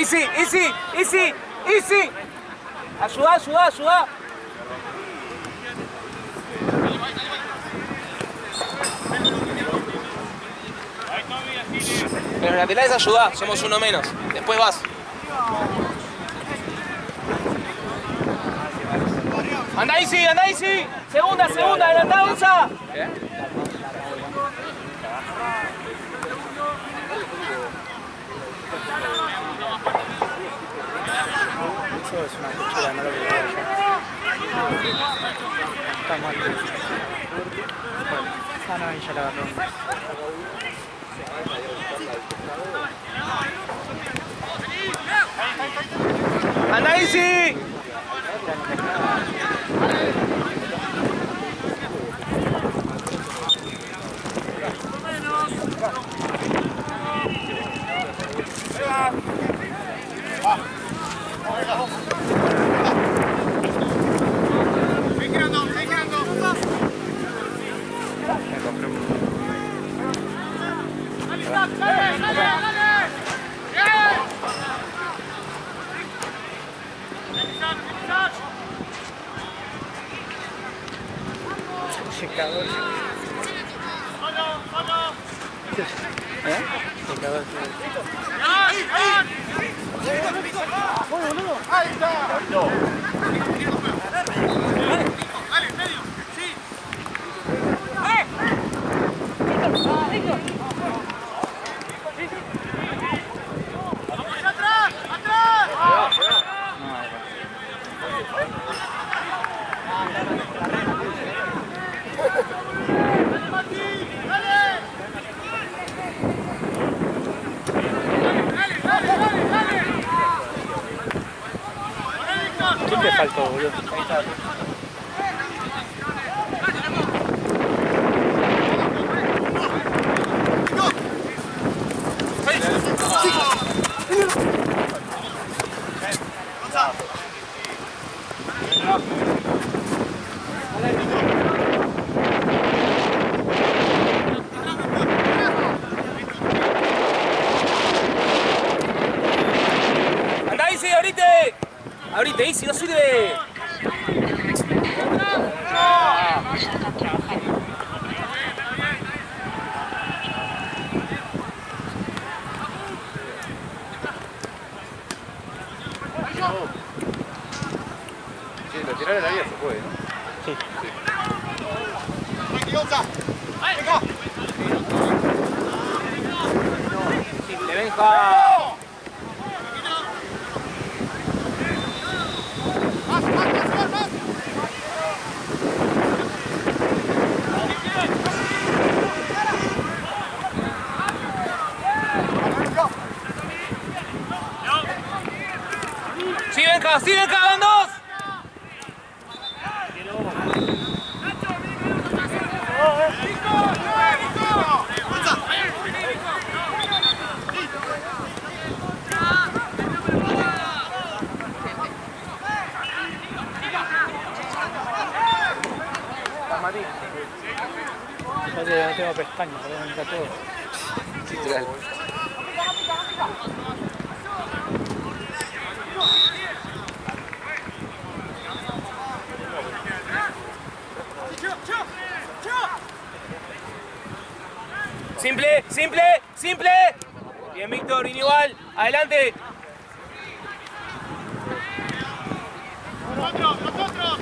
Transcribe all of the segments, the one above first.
Easy, easy, easy, easy. Ayuda, ayuda, ayuda. Pero laterales ayuda, somos uno menos. Después vas. Anda easy, anda easy. Segunda, segunda, adelantá, Gonza. ¿Qué? Eso es una cuchara, no lo que veo yo. Está mal. Ah, no, ahí ya la agarró. ¡Anda easy! Se cagó. ¿Eh? Se cagó. Ahí está. Dale, medio. Sí. ¡Vamos atrás! ¡Atrás! ¿Quién te faltó, boludo? Ahí está. ¡Anda easy, abrite! ¡Abrite, easy, no sirve! Sí, lo tirar el área se puede, ¿no? Sí. ¡Le venja! ¡Sí, venja, van dos! Ya no tengo pestañas, pero me entra todo. Literal. Simple, simple, simple. Bien, Víctor, bien igual. Adelante. ¡Nosotros!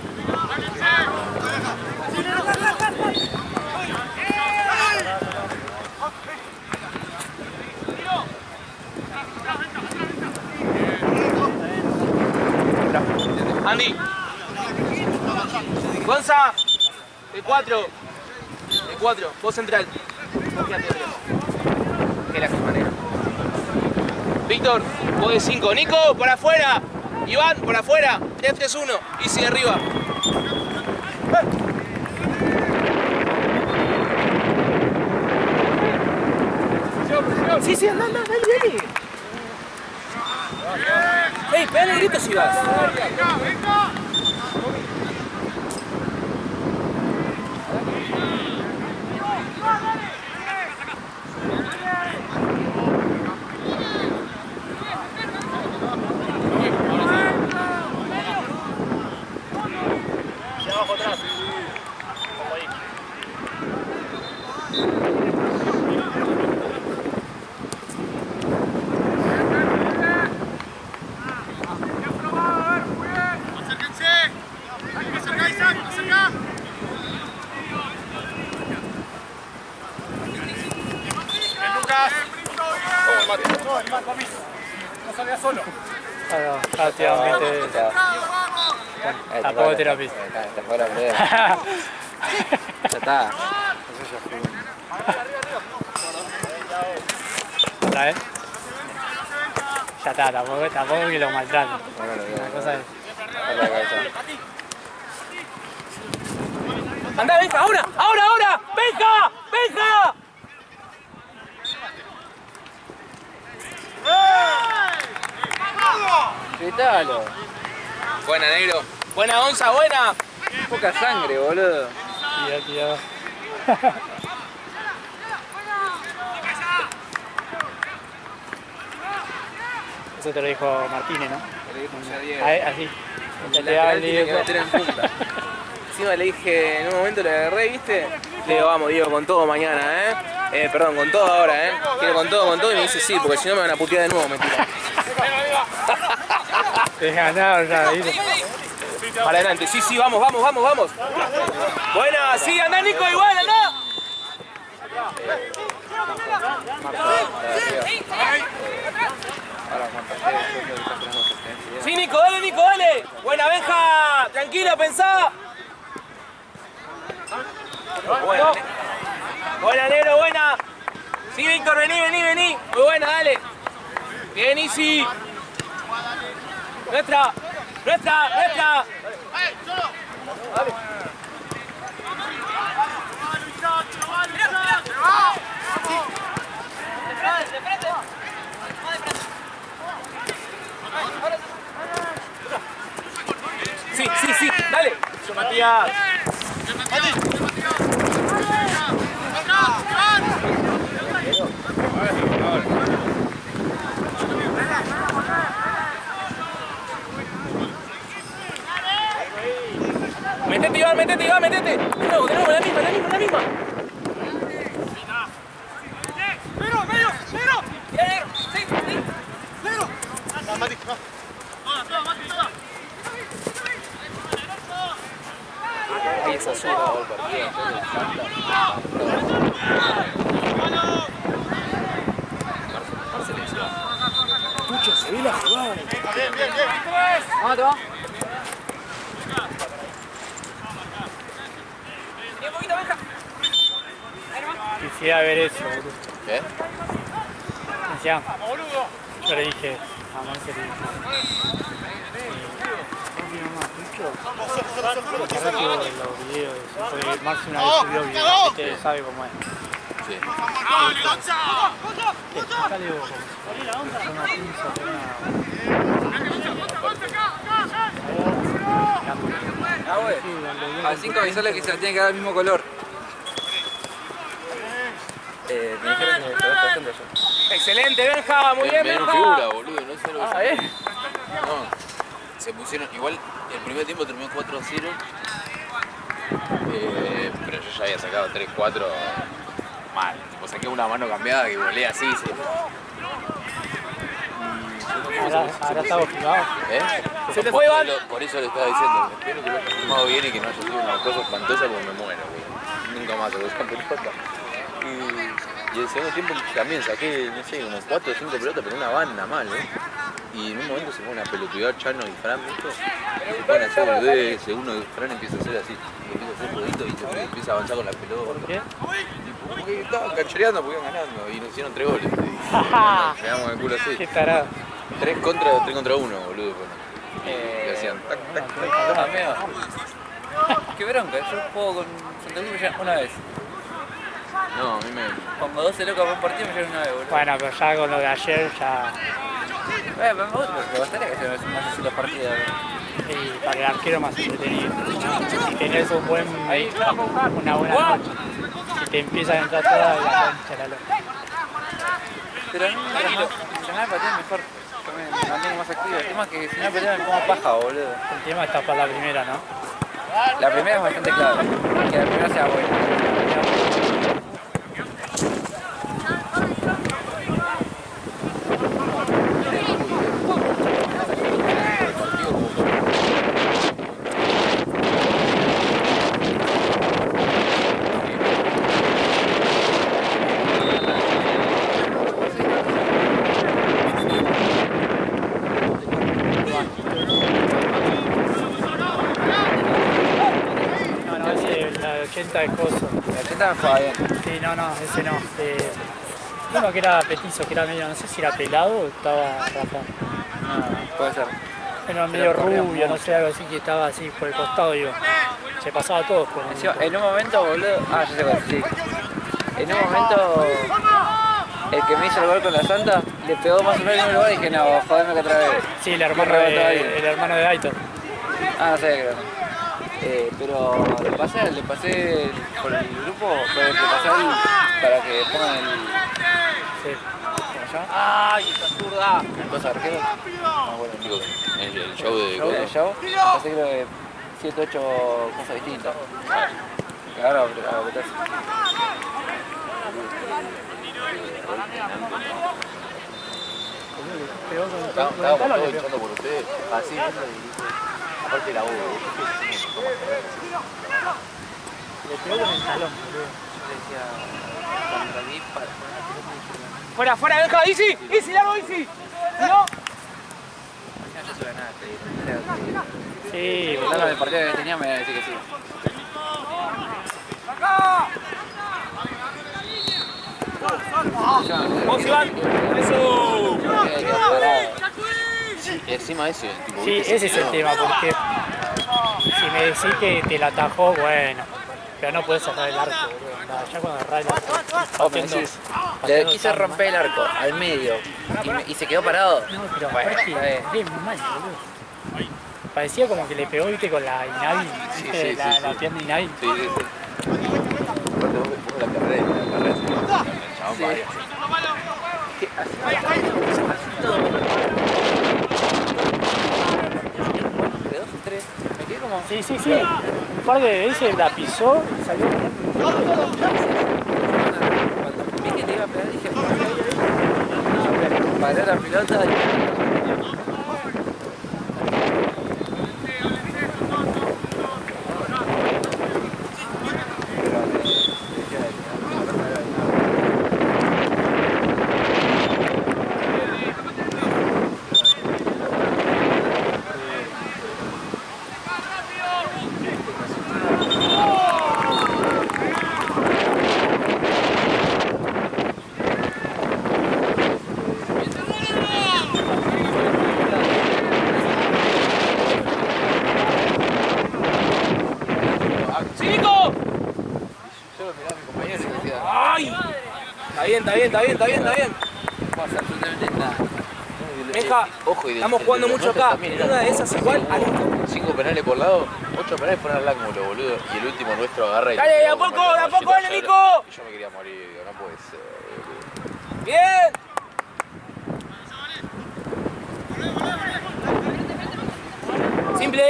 Andy. Gonza. De 4. De 4. Vos central. Vos quedate atrás. Que la manera. Víctor, vos de 5. Nico, por afuera. Iván, por afuera. 3-3-1. Y sigue arriba. Sí, sí, anda, dale. ¡Ey, pégale el grito si vas! ¡Venga, venga! Lucas. No salía solo. Claro, activamente. Tampoco terapia. Está fuera, boludo. Ya está. ¿Otra vez? Ya está, tampoco que lo maltraten. Bueno, La cosa es. la cabeza. ¡Anda, Benja! ¡Ahora! ¡Benja! ¡Benja! Gritalo. Buena, negro. Buena, onza, buena. Poca sangre, boludo. Tío. Eso te lo dijo Martínez, ¿no? Le dijo ya Diego. Así. El lateral tiene que meter en punta. Encima le dije, en un momento le agarré, ¿viste? Le digo, vamos, Diego, con todo mañana, perdón, con todo ahora, Quiero con todo, y me dice sí, porque si no me van a putear de nuevo, mentira. Te ganaron ya, ¿viste? Para adelante, sí, vamos. Buena, sí, anda Nico, igual, anda. Sí, Nico, dale. Buena, Benja. Tranquilo, pensá. Buena, negro, buena. Sí, Víctor, vení. Muy buena, dale. Bien, Isi. Nuestra. Sí, dale. Matías. Metete, Iván. De nuevo, la misma. Medio. Sí. Negro. Mati, va. Mati. Ahí esa suba el partido. Pucho, se ve la jugada. Bien. Vamos, te va. Quisiera ver eso, boludo. ¿Qué? Decía, yo le dije a Marcelo, rápido los videos, porque Marce una vez subió videos, usted sabe cómo es. Sí. Acá le digo, una pinza, Ah, güey. A 5 avisarle que se la tiene que dar el mismo color. Me dijeron que me quedó bastante allá. Excelente, Benja, muy bien, Me dieron Benja. figura, boludo, no sé lo que No. se pusieron, igual el primer tiempo terminó 4-0, pero yo ya había sacado 3-4 mal, tipo saqué una mano cambiada que volé así, ahora estamos filmados. Se te fue, Iván. Por eso le estaba diciendo, espero que lo haya filmado bien y que no haya sido una cosa espantosa porque me muero, boludo. Nunca más hago esa pelota. Y el segundo tiempo también saqué, no sé, como 4 o 5 pelotas, pero una banda mal, Y en un momento se ponen a pelotudear Chano y Fran, ¿viste? Y se ponen a hacer boludeces, uno de Fran empieza a hacer así, empieza a hacer ruidito y empieza a avanzar con la pelota. ¿Por qué? Y porque estaban canchereando porque iban ganando y nos hicieron 3 goles. Y quedamos el culo así. Qué tarado. 3 contra 1, boludo. Y hacían tac, tac, tac. Amigo. Qué bronca, yo juego con Santa Cruz ya una vez. No, a mí me... Pongo 12 locos por partido me llevo una vez, boludo. Bueno, pero ya con lo de ayer ya... Me gustaría que se me más así los partidos. Y para el arquero más entretenido. Si tenés un buen, una buena noche, si te empiezan a entrar todas la cancha la loca. Pero a mí mientras más patear mejor. Yo me mantengo más activo. El tema es que si no patear me pongo paja, boludo. El tema está para la primera, ¿no? La primera es bastante clave. Que la primera sea buena. Santa jugaba bien. Sí, no, ese no. Uno que era petizo, que era medio, no sé si era pelado o estaba rapado. No, puede ser. Era medio rubio, no sé, algo así, que estaba así por el costado, digo. Se pasaba a todos por Encima, en un momento, boludo. Ah, ya sé cuál, sí. En un momento, el que me hizo el gol con la Santa le pegó más o menos en el lugar y dije, no, jodeme que otra vez. Sí, el hermano de Aitor. Ah, no sé, creo. Pero le pasé por el grupo, le pasé a él para que pongan el. Sí. ¿Cómo se llama? ¡Ay, esa zurda! El cosa de arquero. No, bueno, Digo, el show de el show. Pasé creo que 7, 8 cosas distintas. Que ahora apretarse. Pegó con Estábamos el palo, todos le pegó. hinchando por ustedes, así mismo, y aparte la voz, Le pegó con el talón, boludo. ¡Fuera, fuera, Benja! ¡Easy! ¡Easy, largo, Easy! ¿No? Sí, Hablando del partido que tenía, me iba a decir que sí. ¡Vamos, Iván! ¡Eso! Y encima ese, tipo, sí, ¿viste? ese es el tema, porque si me decís que te la atajó, bueno, pero no podés cerrar el arco, boludo. Ya cuando agarrás el arco, Le quise romper el arco al medio y se quedó parado. No, pero Bueno, aparte, está bien. bien mal, boludo. Parecía como que le pegó, viste, con la inhábil, ¿viste? sí, la sí. pierna inhábil. Sí, sí, sí. Aparte vos la carrera, el chabón Sí. vaya. De 2 o 3. Me quedé como. Sí, sí, sí. Un par de veces la pisó y salió. Cuando vi que te iba a pegar, dije, paré la pelota y. ¡Sí, Nico! Yo lo miraba a mi compañero y decía, ¡Ay! Está bien, está bien, está bien, está bien, está bien. No puedo hacer absolutamente nada. Benja, ojo, y estamos jugando mucho acá. también En una de esas igual a Nico. 5 penales por lado, 8 penales fueron al ángulo, boludo. Y el último nuestro agarra y. Dale, de a poco, dale, Nico. Y yo me quería morir, digo, no puede ser, boludo. ¡Bien! Simple.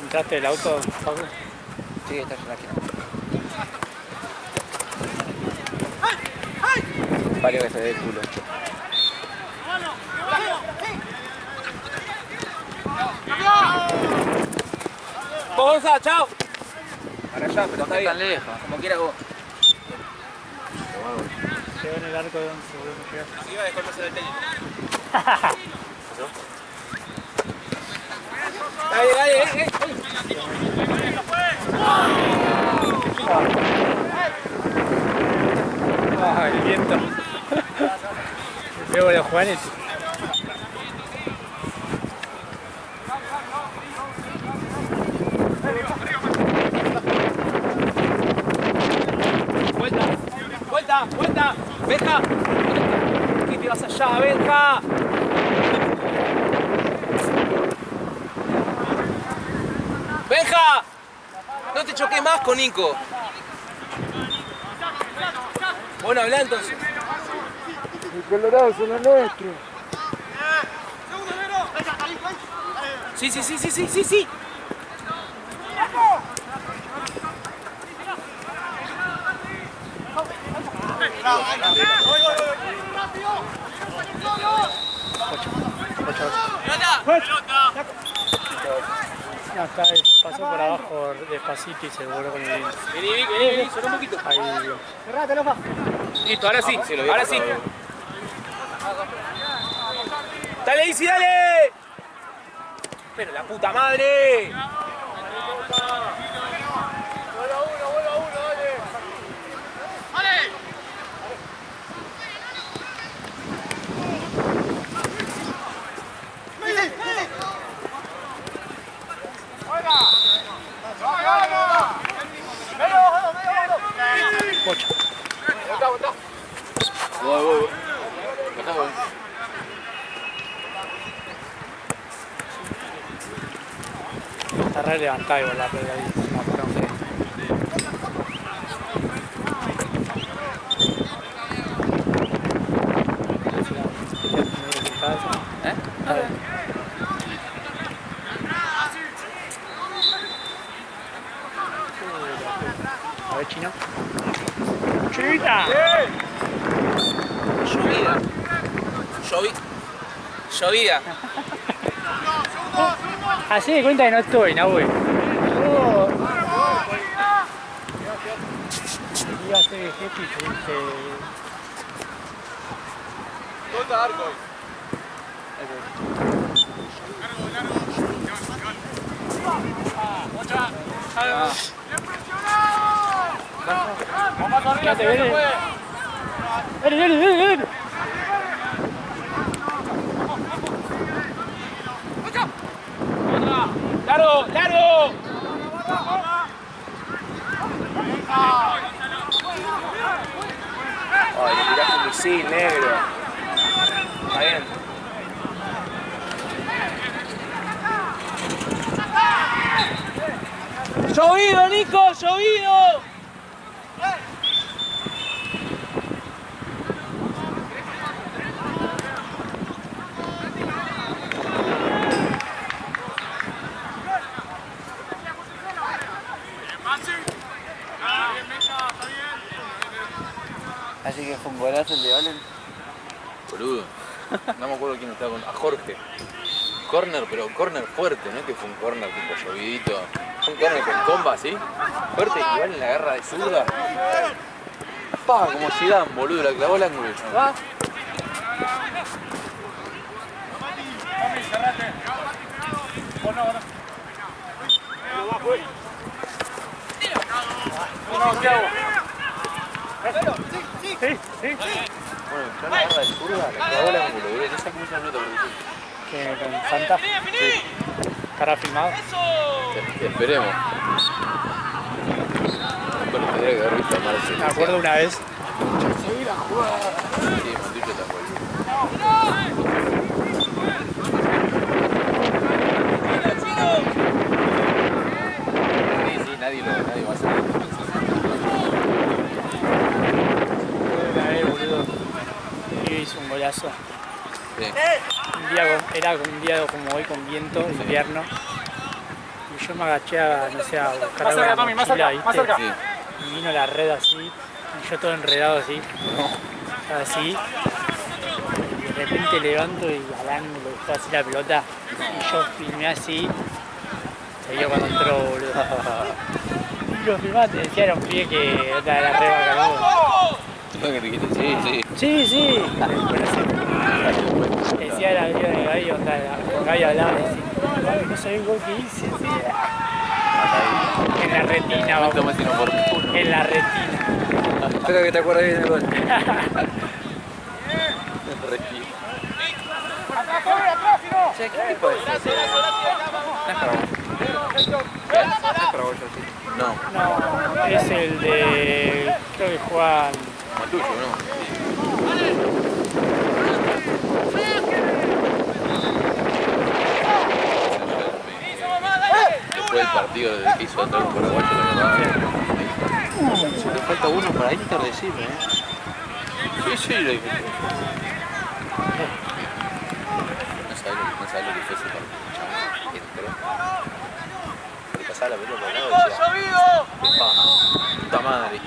¿Entraste del auto, Facu? Sí, está en la esquina. Vale que se ve el culo. Gonza, chao. Para allá, pero está tan lejos. Como quiera vos. Quedó en el arco de 11, boludo. No llegaste. Iba a desconocer el tenis. Dale, dale, Ah, el viento. Le pego a los Juanes. Vuelta, vuelta, vuelta. Benja. ¿Qué te vas allá, Benja? Benja. No te choques más con Nico. Bueno, habla entonces. Colorado son los nuestros. Sí, sí, sí, sí, sí, sí, sí. Acá pasó por abajo despacito y se voló con el viento. Vení, vení, vení, solo un poquito. Ahí, Dios. Listo, ahora sí, ahora sí. Dale, Easy, dale. Pero la puta madre. haber levantado igual la pelota ahí. No, pero no sé. ¿Eh? A ver. A ver, Chino. ¡China! Llovida. Llovida. Así de cuenta que no estoy, Nahue. Yo iba a ser jefe y se... Toda arco. Quédate, ven. Ven. ¡Largo! ¡Largo! Ay, le tiraste un misil, negro. Está bien. ¡Llovido, Nico! ¡Llovido! Así que fue un golazo el de Valen. Boludo. No me acuerdo quién estaba con. A Jorge. Corner, pero corner fuerte, ¿no? Que fue un corner tipo llovidito. Fue un corner con comba, ¿sí? Fuerte, igual en la garra de zurda. Pa, como Zidane, boludo, la clavó al ángulo. Sí. Bueno, en la garra de zurda, la clavó al ángulo, boludo. No sé cómo se llama la pelota. Que con Santa. Sí. Estará filmado. Esperemos. Bueno, tendría que haber visto a Marcelo. Me acuerdo una vez. Sí, Mandillo está boludo. Sí, nadie va a hacer Una vez, boludo. Y hizo un golazo. Sí. Era un día como hoy con viento, invierno. Y yo me agaché a, no sé, a buscar algo en la mochila, ¿viste? Sí. Y vino la red así, y yo todo enredado así. Así. Y de repente levanto y al ángulo busco así la pelota. Y yo filmé así. Se vio cuando entró, boludo. Y lo filmaste, decía era un pibe que era de la red bacalao. ¿Qué dijiste? Sí, sí. Sí. Decía la vida de Gaby, onda, con Gaby hablaba y decía, no sabés el gol que hice, en la retina, No vamos. más inoportuno. En la retina. Espero que te acuerdes bien del gol. Retiro. Che, ¿qué tipo de eso? No es paraguayo. No es paraguayo, sí. No, No, es el de, creo que juegan, Matuyo, no. Después del partido de que hizo entrar un paraguayo, la verdad. Le falta uno para Inter, decime, Sí, le dije. No sabe lo que fue ese partido. Entró. Le pasaba la pelota por el lado y decía, puta madre. Y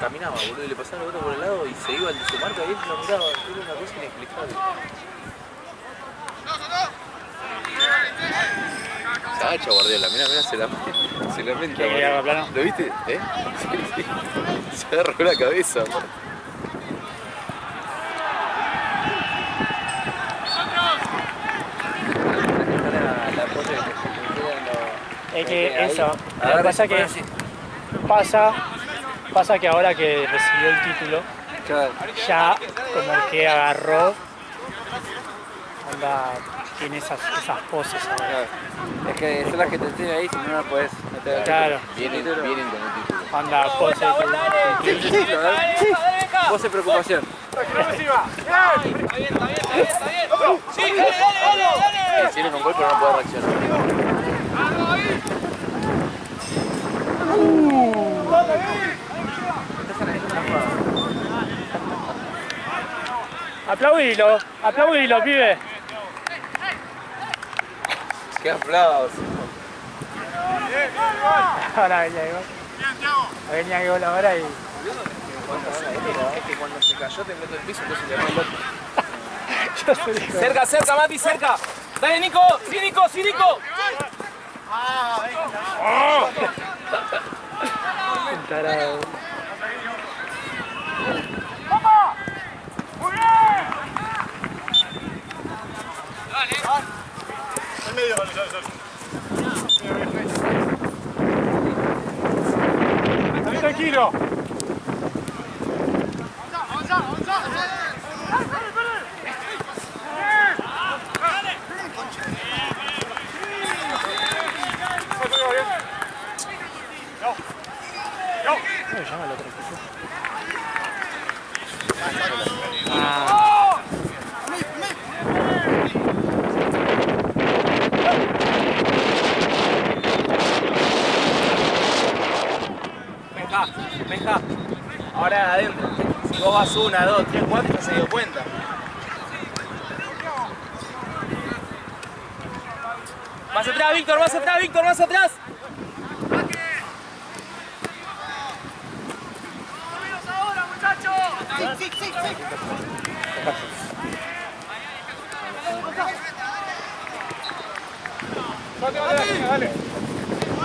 caminaba, boludo, y le pasaba la pelota por el lado y se iba al de su marca y él lo miraba. Era una cosa inexplicable. Se agacha Guardiola, mirá, se lamenta. ¿Quiere que haga plano? ¿Lo viste? ¿Eh? Sí. Se agarró la cabeza, man. es que eso, lo que pasa que pasa que ahora que recibió el título, Claro. ya como que agarró, onda, tiene esas poses ahora. Claro. Es que son las que te tienen ahí, si no, no puedes. No te Claro, Vienen con un título. onda, pose. Sí, Vos de preocupación. Hicieron un gol pero no puede reaccionar. Aplaudilo, aplaudilo, pibe. ¡Qué aplauso! Ahora venía gol. Venía gol ahora y... Es que cuando se cayó te meto el piso, entonces le mando Yo soy hijo. Cerca, cerca, Mati, cerca. Dale, Nico. Sí, Nico, sí, Nico. Un tarado. Tranquilo. ¿Cómo se llama el otro equipo? Benja. Ahora adentro. Si vos vas 1, 2, 3, 4, ya se dio cuenta. Más atrás, Víctor, más atrás, Víctor, más atrás.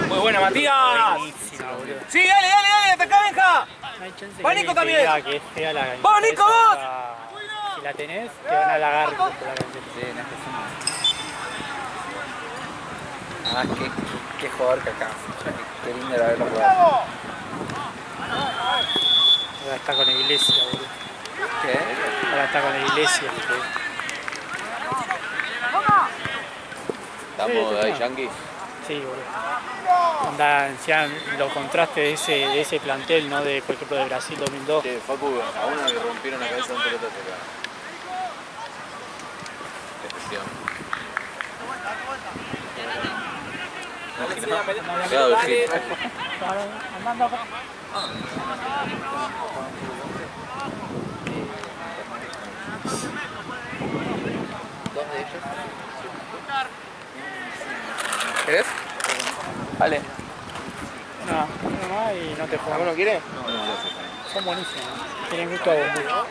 Muy buena, Matías. Buenísima, boludo. Sí, dale, dale, dale, atacá, Benja. No hay chance Va, que Nico, te también. diga que es fea la cancha. ¡Vamos, Nico, Esa, vos! Si la tenés, te van a halagar por la camiseta. Sí, no es que sí. Ah, qué jugador que acá. Qué lindo era verlo jugar. Ahora está con la iglesia, boludo. ¿Qué? Ahora está con la iglesia. Estamos ahí, Yankee. Sí, boludo. Onda, encima los contrastes de ese plantel, ¿no? De, por ejemplo, de Brasil 2002. Che, Facu, a uno le rompieron la cabeza un pelotazo acá. Decepción. Cuidado, sí. Andando acá. Dos de ellos. ¿Querés? Vale. No, uno más y no te juegan. ¿Alguno quiere? No, gracias. Son buenísimos. Tienen gusto a bombo.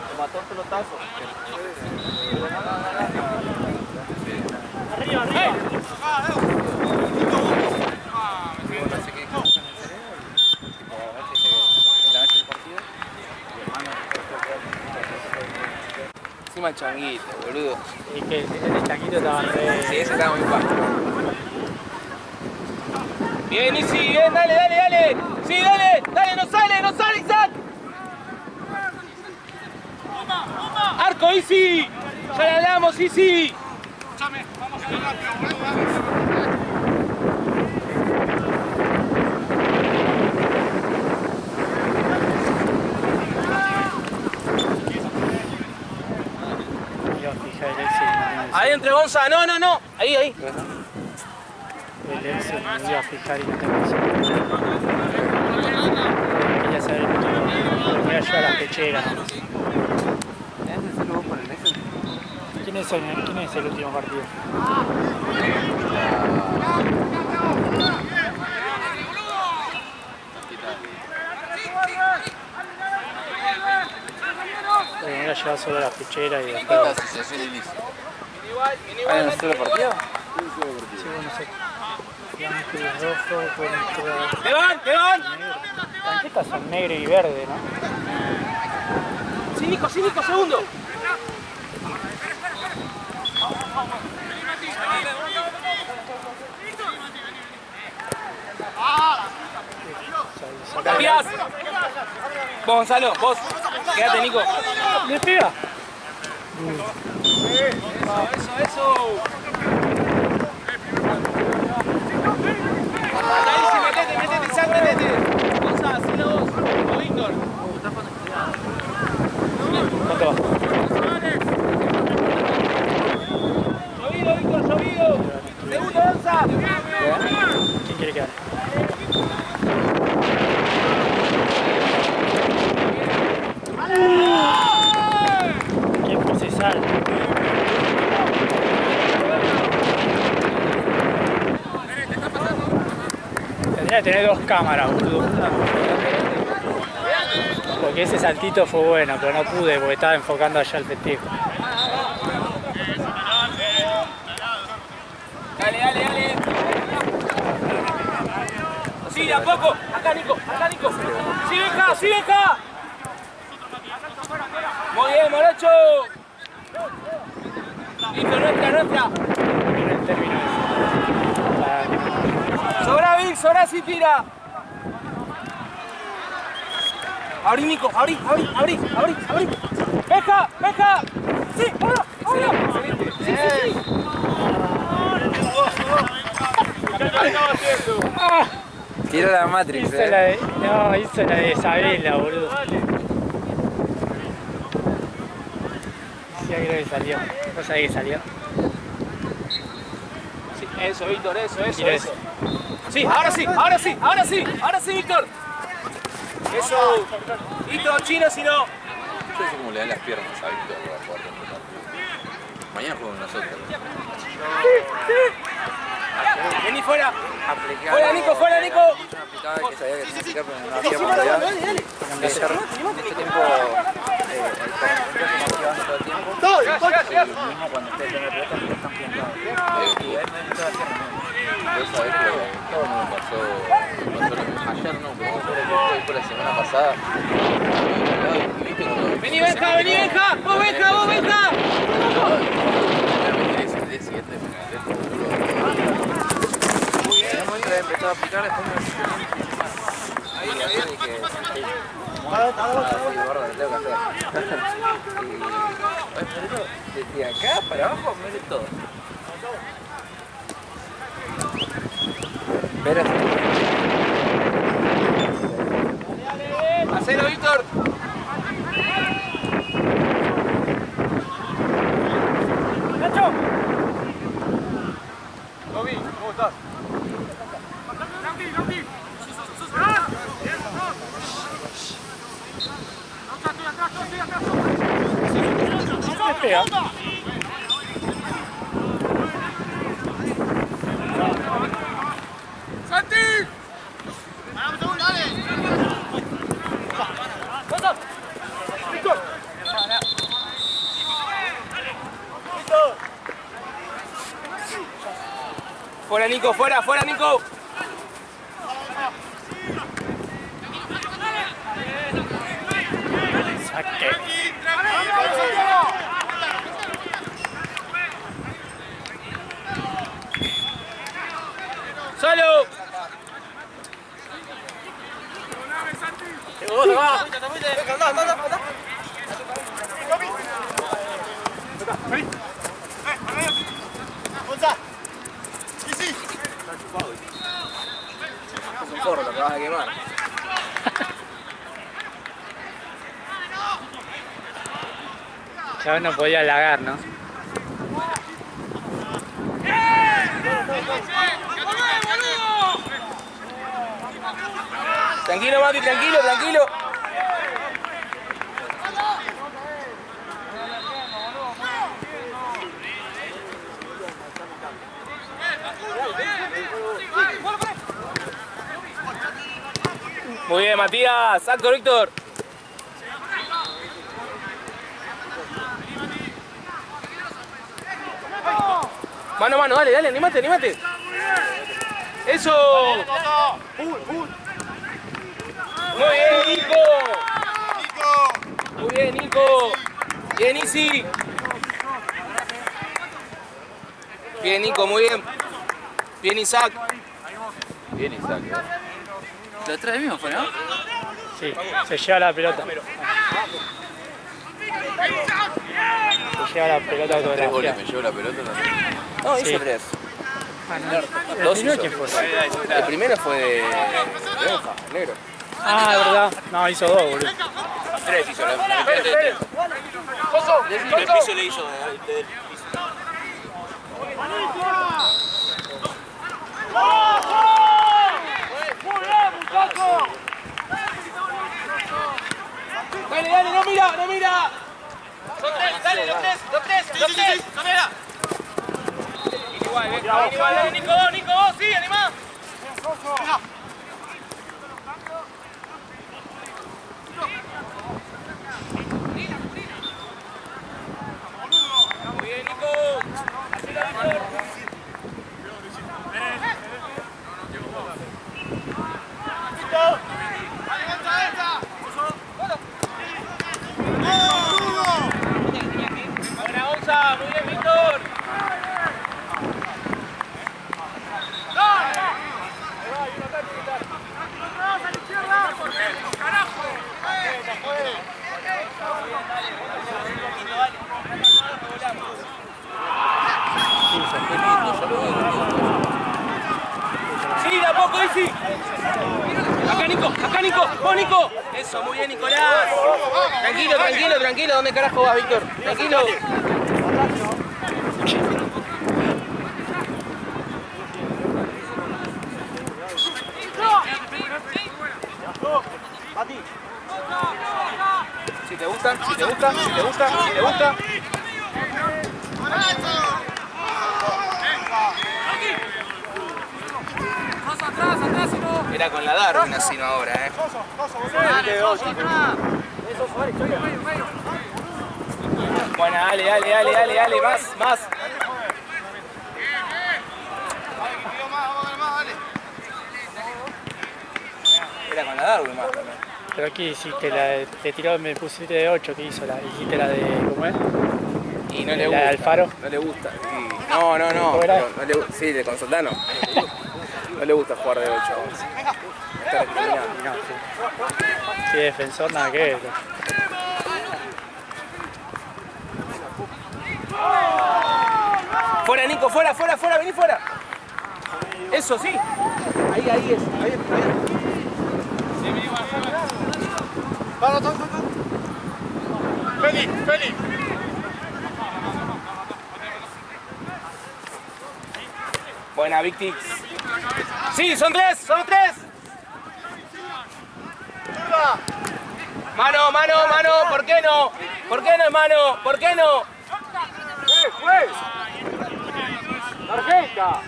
Te mató el pelotazo. Arriba, arriba. No sé qué cosa en el cerebro. Tipo, a ver si la noche del partido. Y hermano, Encima el changuito, boludo. Y que el changuito estaba re... Sí, ese estaba muy fácil. Bien, Isi, bien, dale, dale, dale. Sí, dale, dale, no sale, Isaac. Arco, Isi. Ya le hablamos, Isi. Iba a fijar el Excel. Adentro, Gonza, no. Ahí. El Excel me iba a fijar y no tengo Excel. Quería saber el último. Me voy a llevar las pecheras. ¿es hacerlo vos por el Excel? ¿Quién es el último partido? Me voy a llevar solo las pecheras y después... La asociación inicia. ¿Hay un solo partido? Sí, bueno, no sé. Blanco y rojo, con ¡Que van! negro. Las tanquetas son negro y verde, ¿no? Sí, Nico, segundo. Matías. Vos, Gonzalo, vos. Quédate, Nico. ¡Le pega! Eso. Tenía que tener 2 cámaras, boludo. Una. Porque ese saltito fue bueno, pero no pude porque estaba enfocando allá el festejo. Dale, dale, dale. Sí, de a poco. Acá, Nico, acá, Nico. Sí, deja, sí, deja. Muy bien, Morocho. Listo, nuestra. Mira el término ese. Sobra, Vic, sobra si tira. Abrí, Nico, abrí. Deja. Sí, ahora. Sí. Tira la Matrix, Hizo la de, no, hizo la de Isabela, boludo. Sí, creo que salió. No sabía que salió. Sí, eso, Víctor, eso. Mira eso. Sí, ahora sí, Víctor. Eso. Víctor, chino, si no. Yo no sé cómo le dan las piernas a Víctor para jugar con el partido. Mañana juego con nosotros. Vení fuera. Aplicaba. Fuera, Nico. Aplicaba que sabía que tenía que aplicar, pero no hacía modalidad. Dale. Mucho tiempo, el torneo que más todo el tiempo. Y mismo cuando ustedes tienen la pelota, no están plantados. Y él me invitó a hacer Vos sabés que todo me pasó ayer no, pero fue la semana pasada. Y viste cuando... Vení, Benja. Vos, Benja. El día siguiente me quedé como duro. en un momento había empezado a aplicar, después me ahí dije, sí, gordo, lo tengo que hacer. Y de acá para abajo me duele todo. Pero Hacelo, Víctor. ¡Nacho! Toby, ¿cómo estás? Me pega. Fuera, Nico, fuera, Nico. Saque. ¡Solo! es un forro, lo acabas de quemar. Ya no podía halagar, ¿no? Tranquilo, Mati, tranquilo. Muy bien, Matías. Salto, Víctor. Mano, dale, animate. Eso. Muy bien, Nico. Muy bien, Nico. Bien, Isi. Bien, Nico, muy bien. Bien, Isaac. Bien, Isaac, Lo trae mismo fue, ¿no? Sí, se lleva la pelota. Se lleva la pelota 3 goles autografiada. me llevo la pelota también. No, Sí. hizo 3. Ah, no. ¿El Dos primero hizo. quién fue? El primero fue de Benja, negro. Ah, es verdad. No, hizo 2, boludo. 3 hizo la pelota. El piso le hizo del piso. Dale, no mira. Son 3, dale, los tres. Igual, dale, Nico, sí, animá. Buena Gonza, muy bien Víctor. Sí, de a poco, Isi. Acá Nico, vos Nico. Eso, muy bien Nicolás. Tranquilo, ¿dónde carajo vas, Víctor? Tranquilo. Si te gusta. Era con la Darwin así, no ahora, Bueno, dale, más. Era con la Darwin más también. Pero aquí hiciste te tiró, me pusiste de 8, ¿qué hizo? Hiciste la de, ¿cómo es? Y no le La gusta. de Alfaro. No le gusta. No. Sí, de con Soldano. No le gusta jugar de 8. Está discriminado. No, sí. Sí, defensor, nada que ver. Fuera, Nico, fuera, vení fuera. Eso, sí. Ahí es. Vamos. Feli. Buena, Victix. Sí, son tres. Mano, ¿por qué no? Hermano? ¿Por qué no? Juez. Tarjeta.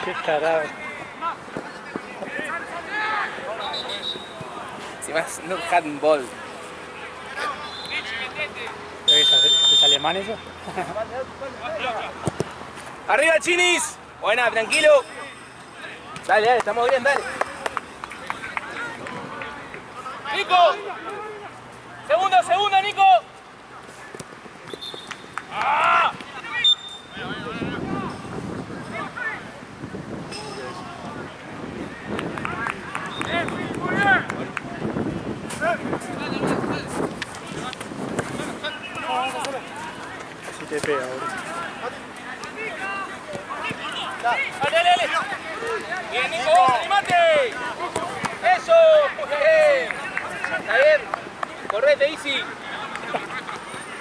Qué tarado. Si más, no handball. ¿Es alemán eso? ¡Arriba, Chinis! Buena, tranquilo. Dale, estamos bien, dale. ¡Nico! Segundo, Nico. ¡Ah! Si te pega, boludo. Dale. Bien, Nico, animate. Eso, muy bien. Está bien. Correte, Easy.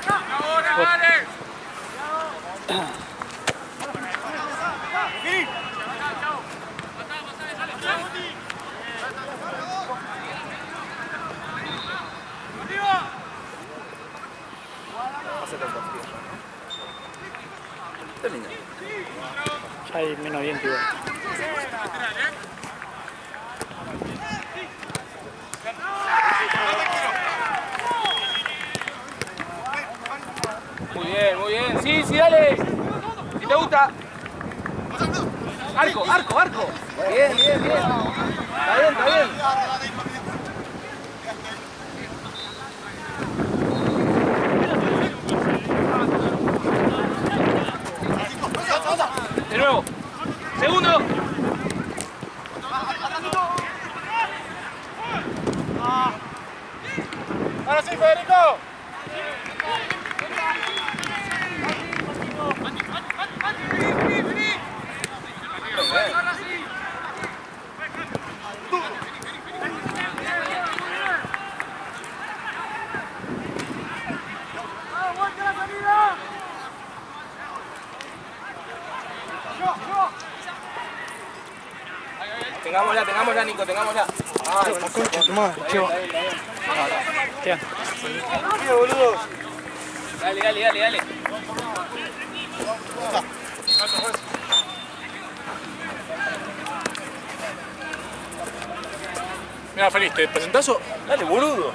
Ahora, dale. Ya hay menos viento igual. Muy bien. Sí, dale. Si te gusta. Arco. Bien. Está bien. De nuevo. Segundo. Ahora sí, Federico. Tengámosla, Nico, tengámosla. Ay, La concha de tu madre, chivo. Queda. Boludo. Dale. Mira, Feliz, ¿te presentás o? Dale, boludo.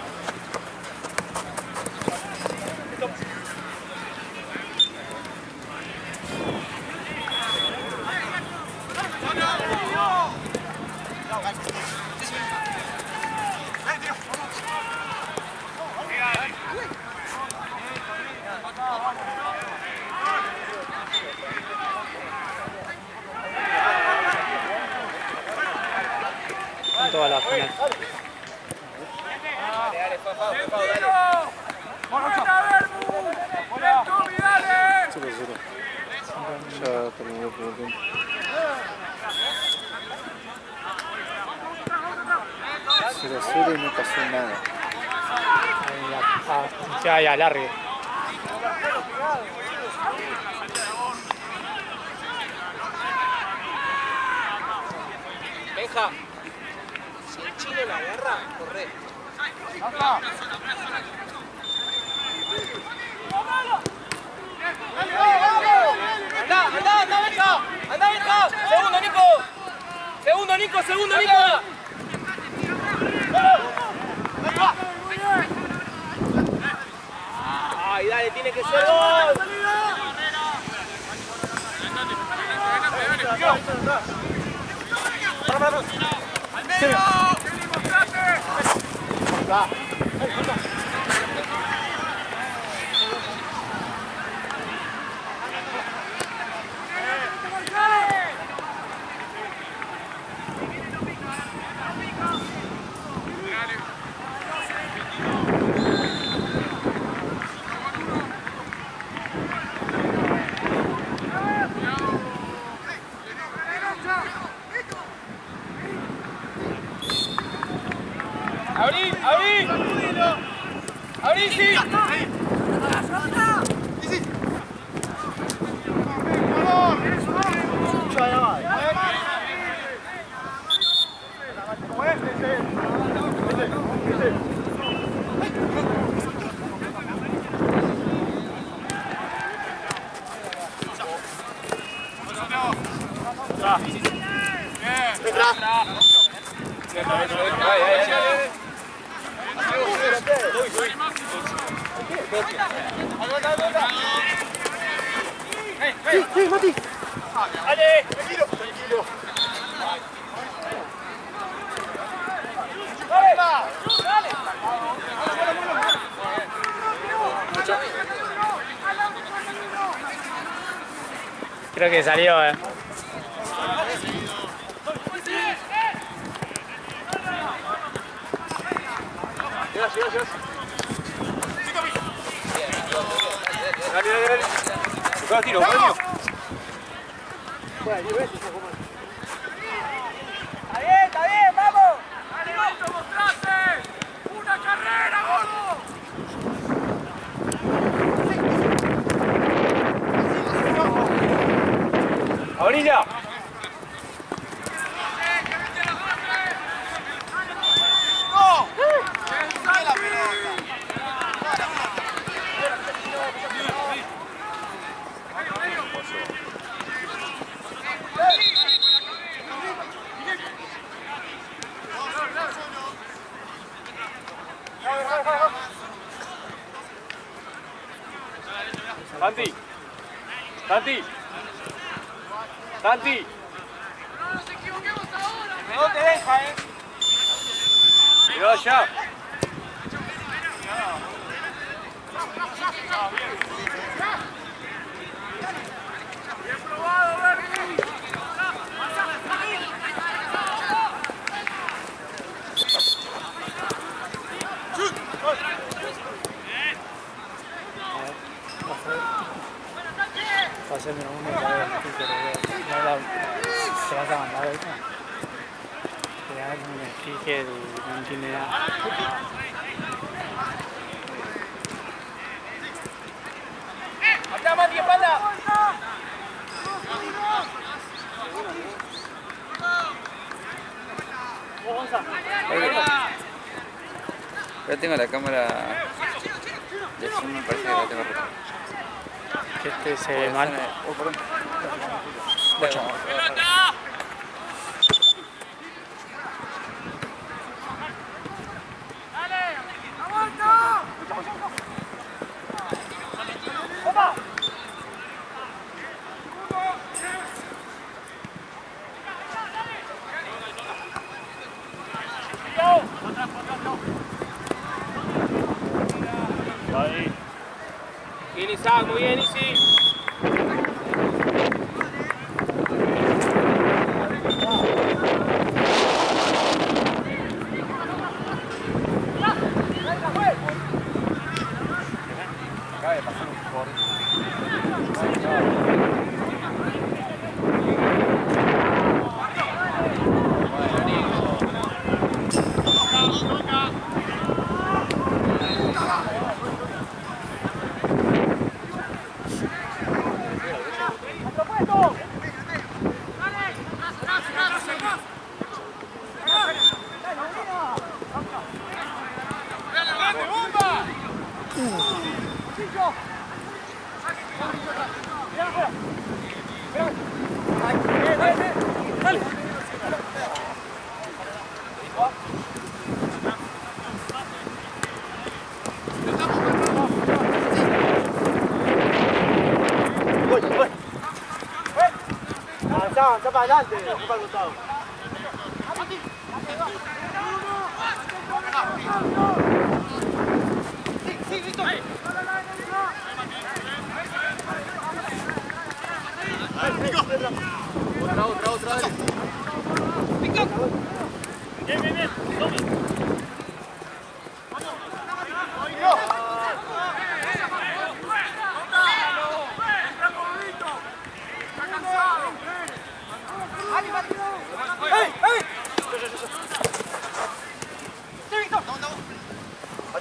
¿Cuánto va la final? Ya terminó el primer tiempo. 0-0 y no pasó nada. Ya hay alargue. Benja, si el chino la agarra, corre. Anda, Benja. Anda, Benja. Segundo, Nico. Segundo, Nico. Ay, dale, tiene que ser gol. Abrí, sí. Mati. Dale. Tranquilo. Dale. Creo que salió, Llegas. Dale. Buscá tiro, coño. Está bien, vamos. ¡Dale, mostrate! ¡Una carrera, gordo! ¡Abrila! Santi. No nos equivoquemos ahora. No te deja, Cuidado ya. Bien probado, Berti. Pásame uno para ver si se vas a mandar ahorita. Te dan un sticker y no entiende nada. Acá, Mati, espalda. Ya tengo la cámara de Zoom, me parece que la tengo rota. Este se ve mal. Oh, perdón. Bien, Isaac, muy bien, Isi. Avanza para adelante, no para el costado. Sí, Víctor. Otra, dale. Víctor. Bien.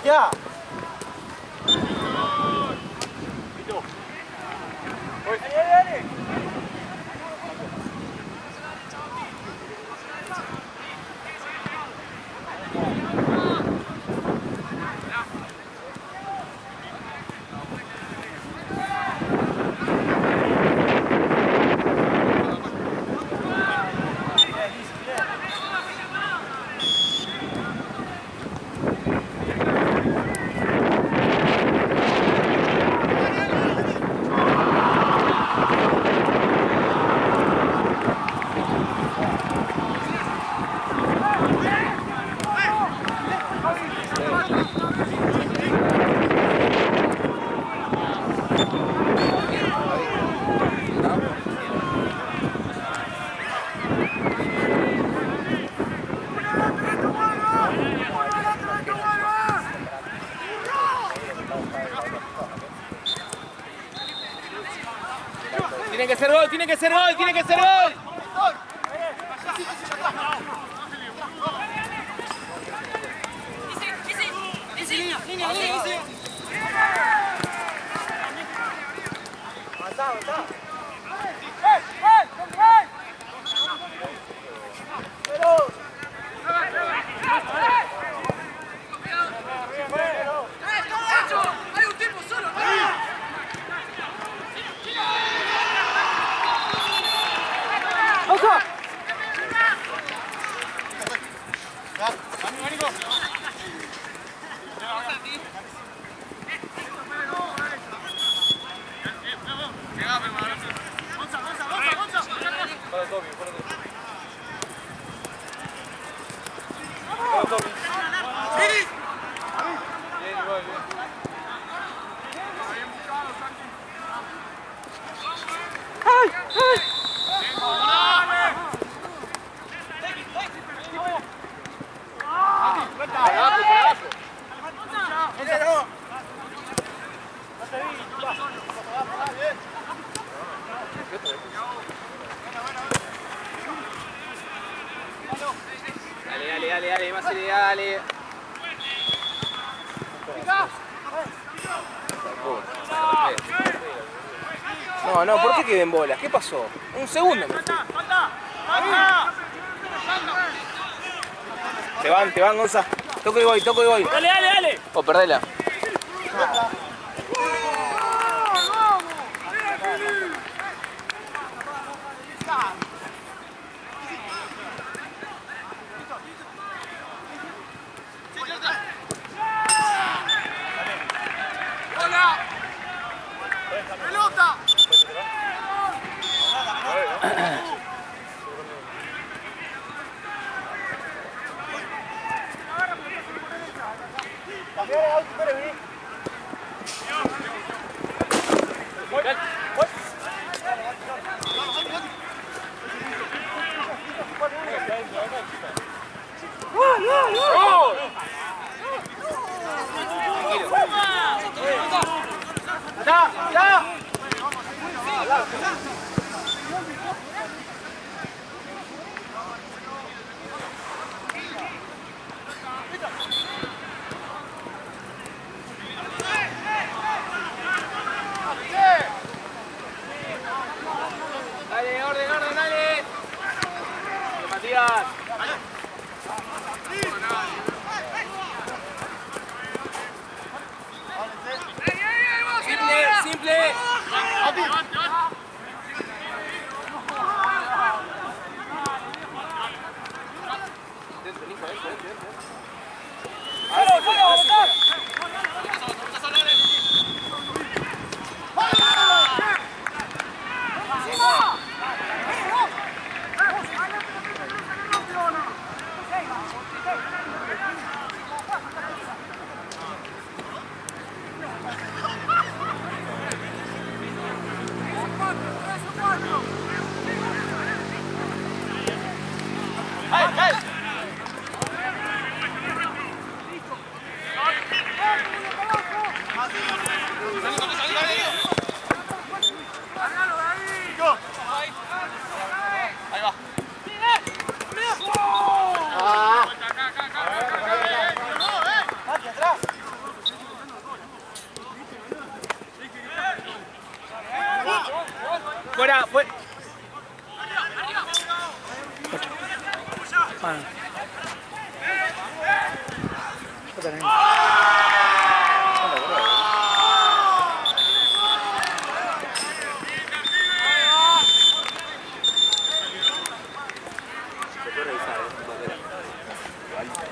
¡Ya! ¡Dale! Tiene que ser gol, tiene que ser gol, tiene que ser gol. Dale, más dale. No, ¿por qué queden bolas? ¿Qué pasó? Un segundo. Te van, Gonza. Toco y voy. Dale. O perdela. Fuera, fuera. Bueno. Yo también. Se puede revisar, bandera.